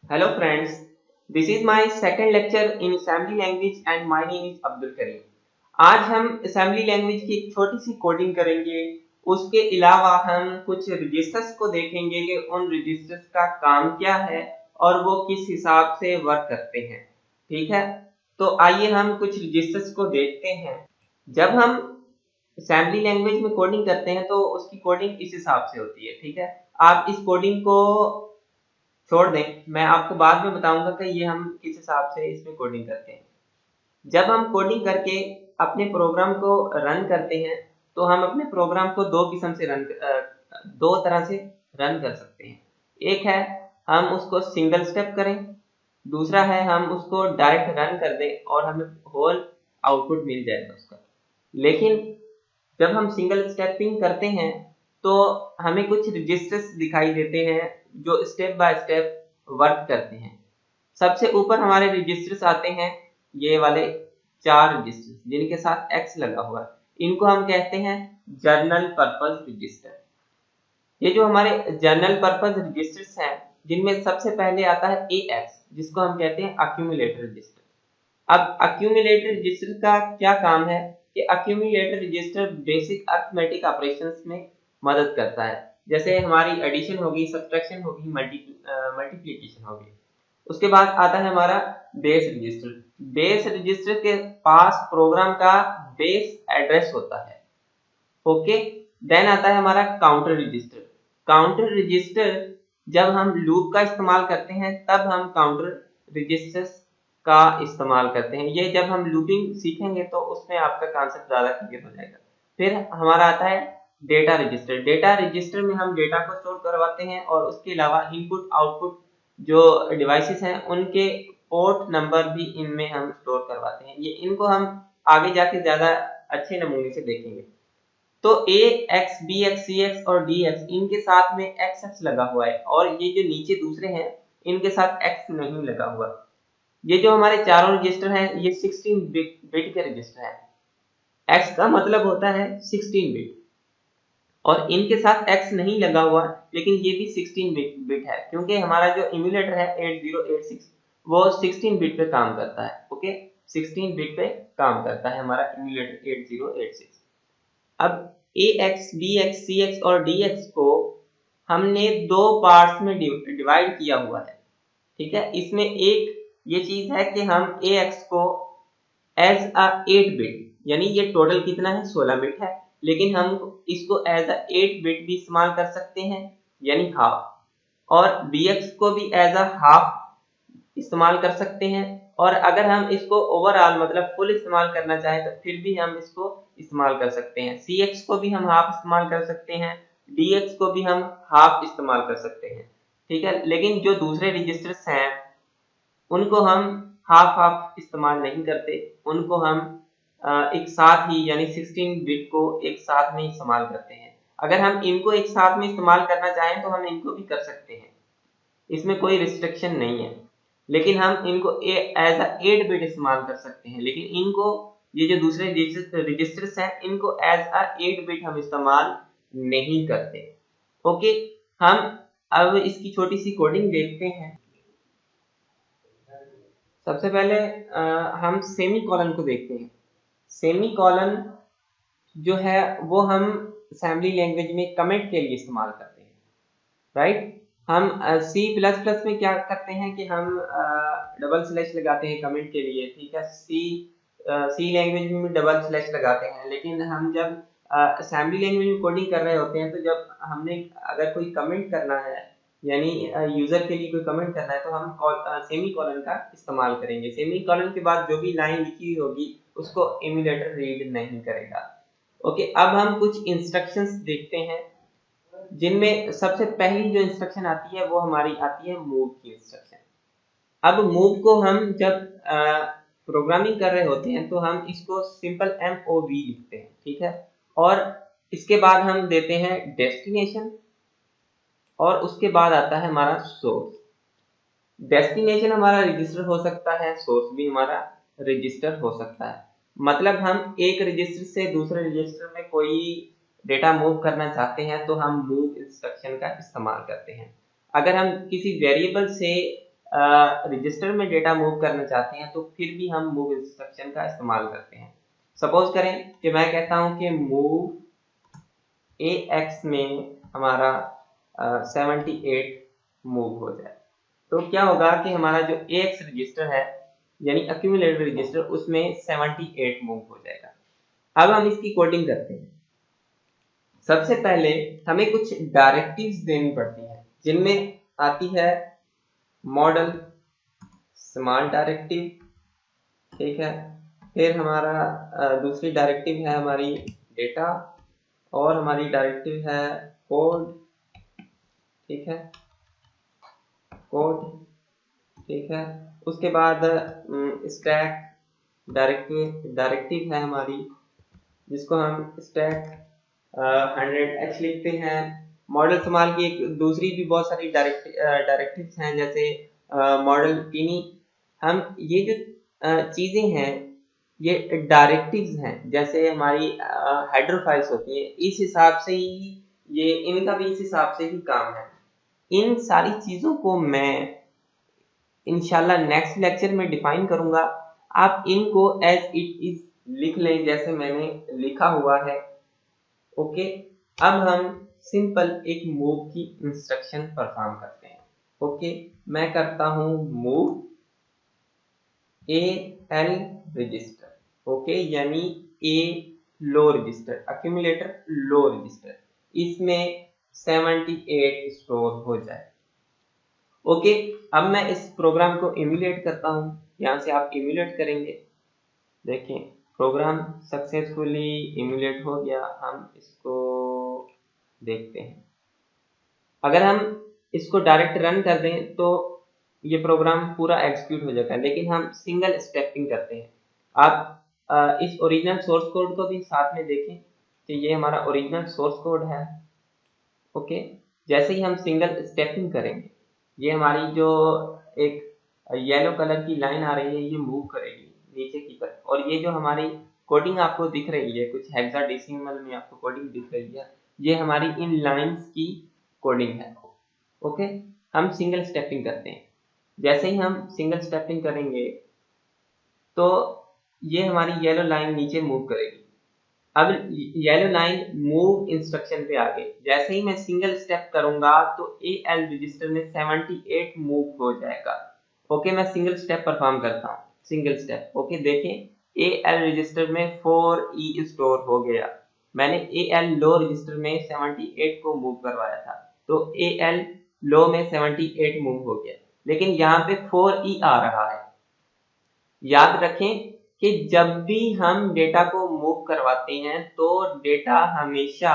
Hello friends, this is my second lecture in assembly language and my name is Abdul Karim. आज हम assembly language की एक छोटी सी coding करेंगे। उसके अलावा हम कुछ रजिस्टर्स को देखेंगे कि उन रजिस्टर्स का काम क्या है और वो किस हिसाब से वर्क करते हैं। ठीक है, तो आइए हम कुछ रजिस्टर्स को देखते हैं। जब हम assembly लैंग्वेज में कोडिंग करते हैं तो उसकी कोडिंग इस हिसाब से होती है। ठीक है, आप इस कोडिंग को छोड़ दें, मैं आपको बाद में बताऊंगा कि ये हम किस हिसाब से इसमें कोडिंग करते हैं। जब हम कोडिंग करके अपने प्रोग्राम को रन करते हैं तो हम अपने प्रोग्राम को दो तरह से रन कर सकते हैं। एक है हम उसको सिंगल स्टेप करें, दूसरा है हम उसको डायरेक्ट रन कर दें और हमें होल आउटपुट मिल जाएगा उसका। लेकिन जब हम सिंगल स्टेपिंग करते हैं तो हमें कुछ रजिस्टर्स दिखाई देते हैं जो स्टेप बाय स्टेप वर्क करते हैं। सबसे ऊपर हमारे रजिस्टर्स आते हैं, ये वाले 4 रजिस्टर्स जिनके साथ एक्स लगा हुआ है। इनको हम कहते हैं जर्नल पर्पस रजिस्टर। ये जो हमारे जर्नल पर्पस रजिस्टर्स हैं, जिनमें सबसे पहले आता है AX, जिसको हम कहते हैं अक्यूमुलेटर रजिस्टर। अब अक्यूमुलेटर रजिस्टर का क्या काम है कि accumulator register basic arithmetic operations में मदद करता है। जैसे हमारी एडिशन होगी, सब्ट्रैक्शन होगी, मल्टीप्लिकेशन होगी। उसके बाद आता है हमारा बेस रजिस्टर। बेस रजिस्टर के पास प्रोग्राम का बेस एड्रेस होता है। ओके, देन आता है हमारा काउंटर रजिस्टर। काउंटर रजिस्टर जब हम लूप का इस्तेमाल करते हैं तब हम काउंटर रजिस्टर्स का इस्तेमाल करते हैं। ये जब हम लूपिंग सीखेंगे तो उसमें आपका कॉन्सेप्ट ज़्यादा क्लियर हो जाएगा। फिर हमारा आता है डेटा रजिस्टर। डेटा रजिस्टर में हम डेटा को स्टोर करवाते हैं और उसके अलावा इनपुट आउटपुट जो डिवाइसेस हैं उनके पोर्ट नंबर भी इनमें हम स्टोर करवाते हैं। ये इनको हम आगे जाके ज़्यादा अच्छे नमूने से देखेंगे। तो AX, BX, CX और DX इनके साथ में XX लगा हुआ है और ये जो नीचे दूसरे हैं इनके साथ X नहीं लगा हुआ। ये जो हमारे चारों रजिस्टर हैं ये 16 बिट के रजिस्टर हैं। X का मतलब होता है 16 बिट और इनके साथ X नहीं लगा हुआ, लेकिन ये भी 16 बिट है क्योंकि हमारा जो इम्यूलेटर है 8086 वो 16 बिट पे काम करता है। ओके, 16 बिट पे काम करता है हमारा इम्यूलेटर 8086। अब AX, BX, CX और DX को हमने 2 पार्ट्स में डिवाइड किया हुआ है। ठीक है, इसमें एक ये चीज है कि हम AX को एज अ 8 बिट, यानी ये टोटल कितना है 16 बिट है, लेकिन हम इसको एज अ 8 बिट भी इस्तेमाल कर सकते हैं यानी हाफ, और BX को भी एज अ हाफ इस्तेमाल कर सकते हैं। और अगर हम इसको ओवरऑल मतलब फुल इस्तेमाल करना चाहें तो फिर भी हम इसको इस्तेमाल कर सकते हैं। CX को भी हम हाफ इस्तेमाल कर सकते हैं, DX को भी हम हाफ इस्तेमाल कर सकते हैं। ठीक है, लेकिन जो दूसरे रजिस्टर्स हैं उनको हम हाफ हाफ इस्तेमाल नहीं करते, उनको हम एक साथ ही यानी 16 बिट को एक साथ में इस्तेमाल करते हैं। अगर हम इनको एक साथ में इस्तेमाल करना चाहें तो हम इनको भी कर सकते हैं, इसमें कोई रिस्ट्रिक्शन नहीं है। लेकिन हम इनको एज अ 8 बिट इस्तेमाल कर सकते हैं, लेकिन इनको ये जो दूसरे रजिस्टर्स हैं इनको एज अ 8 बिट हम इस्तेमाल नहीं करते। ओके, हम अब इसकी छोटी सी कोडिंग देखते हैं। सबसे पहले हम सेमी कॉलन को देखते हैं। सेमी कॉलन जो है वो हम असेंबली लैंग्वेज में कमेंट के लिए इस्तेमाल करते हैं। राइट, हम C++ में क्या करते हैं कि हम डबल स्लैश लगाते हैं कमेंट के लिए। ठीक है, सी लैंग्वेज में डबल स्लैश लगाते हैं, लेकिन हम जब असेंबली लैंग्वेज में कोडिंग कर रहे होते हैं तो जब हमने अगर कोई कमेंट करना है यानी यूजर के लिए कोई कमेंट करना है तो हम सेमी कॉलन का इस्तेमाल करेंगे। सेमी कॉलन के बाद जो भी लाइन लिखी हुई होगी उसको एमुलेटर रीड नहीं करेगा। ओके, अब हम कुछ इंस्ट्रक्शंस देखते हैं जिनमें सबसे पहली जो इंस्ट्रक्शन आती है वो हमारी आती है मूव की इंस्ट्रक्शन। अब मूव को हम जब प्रोग्रामिंग कर रहे होते हैं तो हम इसको सिंपल MOV लिखते हैं। ठीक है, और इसके बाद हम देते हैं डेस्टिनेशन और उसके बाद आता है हमारा सोर्स। डेस्टिनेशन हमारा रजिस्टर हो सकता है, सोर्स भी हमारा रजिस्टर हो सकता है। मतलब हम एक रजिस्टर से दूसरे रजिस्टर में कोई डेटा मूव करना चाहते हैं तो हम मूव इंस्ट्रक्शन का इस्तेमाल करते हैं। अगर हम किसी वेरिएबल से रजिस्टर में डेटा मूव करना चाहते हैं तो फिर भी हम मूव इंस्ट्रक्शन का इस्तेमाल करते हैं। सपोज करें कि मैं कहता हूं कि मूव AX में हमारा 78 मूव हो जाए, तो क्या होगा कि हमारा जो AX रजिस्टर है यानी अक्यूमुलेटर रजिस्टर, उसमें 78 मूव हो जाएगा। अब हम इसकी कोडिंग करते हैं। सबसे पहले हमें कुछ डायरेक्टिव्स देनी पड़ती हैं, जिनमें आती है मॉडल स्मॉल डायरेक्टिव, ठीक है। फिर हमारा दूसरी डायरेक्टिव है हमारी डेटा, और हमारी डायरेक्टिव है कोड, ठीक है, कोड, ठीक है। उसके बाद स्टैक डायरेक्टिव है हमारी, जिसको हम स्टैक 100x लिखते हैं। मॉडल स्मॉल की एक दूसरी भी बहुत सारी डायरेक्टिव्स हैं, जैसे मॉडल टीनी। हम ये जो चीजें हैं ये डायरेक्टिव्स हैं, जैसे हमारी हेडर फाइल्स होती हैं, इस हिसाब से ही ये इनका भी इस हिसाब से ही काम है। इन सारी चीजों को मैं इंशाल्लाह नेक्स्ट लेक्चर में डिफाइन करूंगा। आप इनको एज इट इज लिख लें जैसे मैंने लिखा हुआ है। ओके, अब हम सिंपल एक मूव की इंस्ट्रक्शन परफॉर्म करते हैं। ओके, मैं करता हूं मूव AL रजिस्टर, ओके, यानी A low register, accumulator low register, इसमें 78 स्टोर हो जाए। ओके, अब मैं इस प्रोग्राम को इम्यूलेट करता हूं। यहां से आप इम्यूलेट करेंगे, देखें प्रोग्राम सक्सेसफुली इम्यूलेट हो गया। हम इसको देखते हैं। अगर हम इसको डायरेक्ट रन कर दें तो ये प्रोग्राम पूरा एग्जीक्यूट हो जाता है, लेकिन हम सिंगल स्टेपिंग करते हैं। आप इस ओरिजिनल सोर्स कोड को भी साथ में देखें कि ये हमारा ओरिजिनल सोर्स कोड है। ओके, जैसे ही हम सिंगल स्टेपिंग करेंगे, ये हमारी जो एक येलो कलर की लाइन आ रही है ये मूव करेगी नीचे की तरफ, और ये जो हमारी कोडिंग आपको दिख रही है, कुछ हेक्साडेसिमल में आपको कोडिंग दिख रही है, ये हमारी इन लाइंस की कोडिंग है। ओके, हम सिंगल स्टेपिंग करते हैं। जैसे ही हम सिंगल स्टेपिंग करेंगे तो ये हमारी येलो लाइन नीचे मूव करेगी। अब येलो लाइन मूव इंस्ट्रक्शन पे आ गई। जैसे ही मैं सिंगल स्टेप करूंगा तो AL रजिस्टर में 78 मूव हो जाएगा। ओके, मैं सिंगल स्टेप परफॉर्म करता हूँ, सिंगल स्टेप। ओके, देखें AL रजिस्टर में 4E स्टोर हो गया। मैंने AL लो रजिस्टर में 78 को मूव करवाया था, तो AL लो में 78 मूव हो गया, लेकिन यहाँ पे 4E आ रहा है। याद रखें कि जब भी हम डेटा को मूव करवाते हैं तो डेटा हमेशा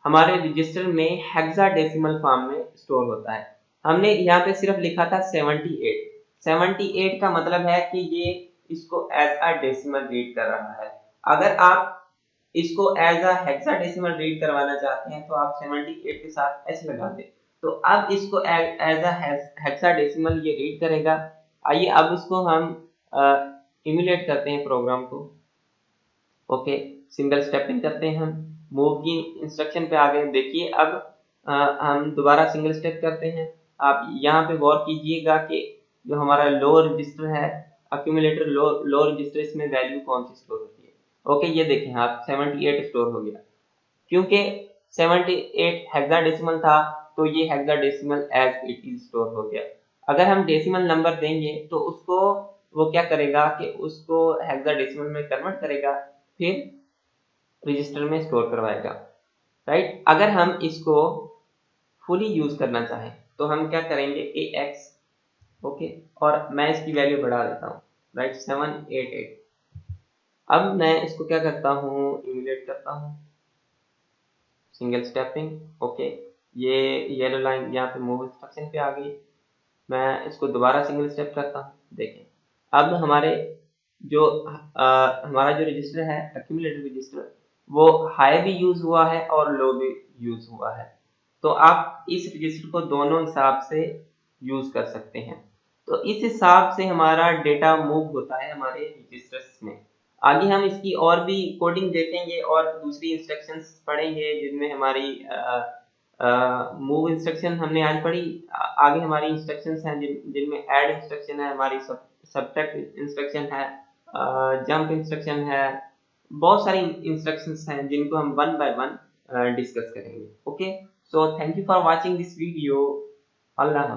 हमारे रजिस्टर में हेक्साडेसिमल फॉर्म में स्टोर होता है। हमने यहाँ पे सिर्फ लिखा था 78 का मतलब है कि ये इसको एज अ डेसिमल रीड कर रहा है। अगर आप इसको एज अ हेक्साडेसिमल रीड करवाना चाहते हैं तो आप 78 के साथ एच लगा दें, तो अब इसको एज अ हेक्साडेसिमल ये रीड करेगा। आइए अब इसको हम इम्यूलेट करते हैं प्रोग्राम को। ओके, सिंगल स्टेपिंग करते हैं, हम मूव की इंस्ट्रक्शन पे आ गए। देखिए अब हम दोबारा सिंगल स्टेप करते हैं। आप यहाँ पे गौर कीजिएगा कि जो हमारा लो रजिस्टर है, अक्यूमुलेटर लो रजिस्टर, इसमें वैल्यू कौन सी स्टोर होती है। ओके, ये देखें आप 78 स्टोर हो गया, क्योंकि 78 हेक्साडेसिमल था तो ये hexadecimal as it is store हो गया। अगर हम डेसिमल नंबर देंगे तो उसको वो क्या करेगा कि उसको हेक्साडेसिमल में कन्वर्ट करेगा, फिर रजिस्टर में स्टोर करवाएगा, राइट। अगर हम इसको फुली यूज करना चाहें तो हम क्या करेंगे, AX, ओके, और मैं इसकी वैल्यू बढ़ा देता हूँ, राइट, 788। अब मैं इसको क्या करता हूँ, इम्यूलेट करता हूँ, सिंगल स्टेपिंग। ओके, ये येलो लाइन यहाँ पे मूव इंस्ट्रक्शन पे आ गई। मैं इसको दोबारा सिंगल स्टेप करता हूँ। देखें अब हमारे जो हमारा जो रजिस्टर है अक्यूमुलेटर रजिस्टर, वो हाई भी यूज हुआ है और लो भी यूज हुआ है। तो आप इस रजिस्टर को दोनों हिसाब से यूज कर सकते हैं। तो इस हिसाब से हमारा डेटा मूव होता है हमारे रजिस्टर्स में। आगे हम इसकी और भी कोडिंग देखेंगे और दूसरी इंस्ट्रक्शंस पढ़ेंगे जिनमें हमारी मूव इंस्ट्रक्शन हमने आज पढ़ी। आगे हमारी इंस्ट्रक्शंस हैं जिनमें ऐड इंस्ट्रक्शन है, हमारी सब्ट्रैक्ट इंस्ट्रक्शन है, जंप इंस्ट्रक्शन है, बहुत सारी इंस्ट्रक्शंस हैं जिनको हम वन बाय वन डिस्कस करेंगे। Okay, so thank you for watching this video. Allah.